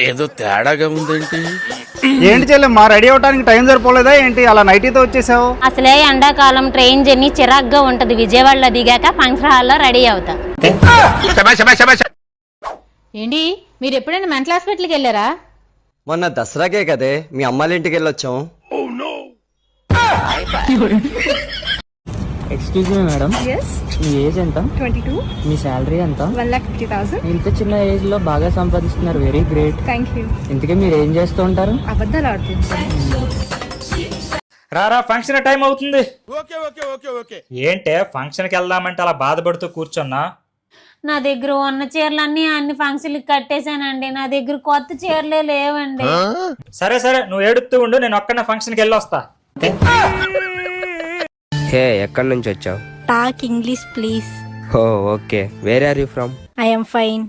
ఏదో తేడాగా ఉందేంటి? ఏంటి చెల్లెమ్మా, రెడీ అవడానికి టైం సరిపోలేదా ఏంటి? అలా నైటీతో వచ్చేసావు? అసలే ఎండాకాలం ట్రైన్ జర్నీ చిరాగ్గా ఉంటది. విజయవాడలో దిగాక ఫంక్షన్ హాల్లో రెడీ అవుతా. ఏంటి మీరు ఎప్పుడైనా మెంటల్ హాస్పిటల్కి వెళ్ళారా? మొన్న దసరాకే కదే మీ అమ్మాళ్ళ ఇంటికి వెళ్ళొచ్చాం. ఎక్స్క్యూజ్ మీ మేడం, మీ ఏజ్ ఎంత? 22. మీ శాలరీ ఎంత? 1,50,000. ఇంత చిన్న ఏజ్ లో బాగా సంపాదిస్తున్నారు, వెరీ గ్రేట్. Thank you. ఇంతకీ మీరు ఏం చేస్తూ ఉంటారు? అబద్ధాలు ఆడుతుంటాను. రారా ఫంక్షన్ టైం అవుతుంది. ఏంటే ఫంక్షన్కి వెళ్దామంటే అలా బాధపడుతూ కూర్చున్నా? నా దగ్గర ఉన్న చీరలన్నీ అన్ని ఫంక్షన్లకి కట్టేశానండి. నా దగ్గర కొత్త చీరలే లేవండి. సరే సరే నువ్వు ఏడుస్తూ ఉండు, నేను ఒక్కనే ఫంక్షన్కి వెళ్ళొస్తా. హే, ఎక్కడి నుంచి వచ్చావు? Talk English please. Oh okay, where are you from? I'm fine.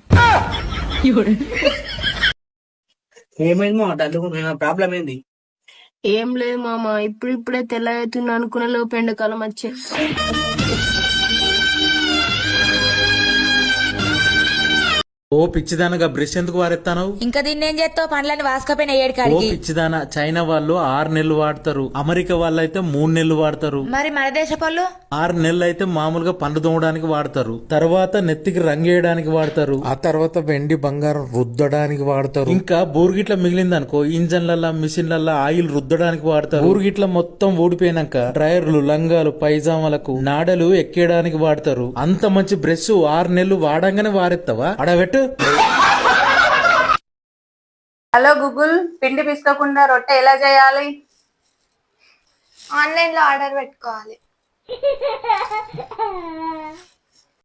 ఏమైంది మా డల్లుగా, ప్రాబ్లం ఏంది? ఏం లేదు మామ, ఇప్పుడిప్పుడే తెల్లవుతున్నా అనుకునే లోపు ఎండాకాలం వచ్చే. ఓ పిచ్చిదానగా బ్రష్ ఎందుకు వారెత్తాను? ఇంకా దీన్ని ఏం చేస్తావు? పండ్లని వాసుకపోయిన ఓ పిచ్చిదాన, చైనా వాళ్ళు 6 నెలలు వాడతారు, అమెరికా వాళ్ళు అయితే 3 నెలలు వాడతారు. మరి మన దేశ పళ్ళు 6 నెలలు అయితే మామూలుగా పండు తోమడానికి వాడతారు, తర్వాత నెత్తికి రంగేయడానికి వాడతారు, ఆ తర్వాత వెండి బంగారం రుద్దడానికి వాడతారు, ఇంకా బూరుగిట్ల మిగిలిందనుకో ఇంజన్లల్లా మిషన్లల్లా ఆయిల్ రుద్దడానికి వాడతారు. బూరుగిట్ల మొత్తం ఊడిపోయినాక డ్రైవర్లు లంగాలు పైజామాలకు నాడలు ఎక్కేయడానికి వాడతారు. అంత మంచి బ్రష్ 6 నెలలు వాడంగానే వారెత్తావా? అడబెట్టు. హలో గూగుల్, పిండి పిసుకోకుండా రొట్టె ఎలా చేయాలి? ఆన్లైన్ లో ఆర్డర్ పెట్టుకోవాలి.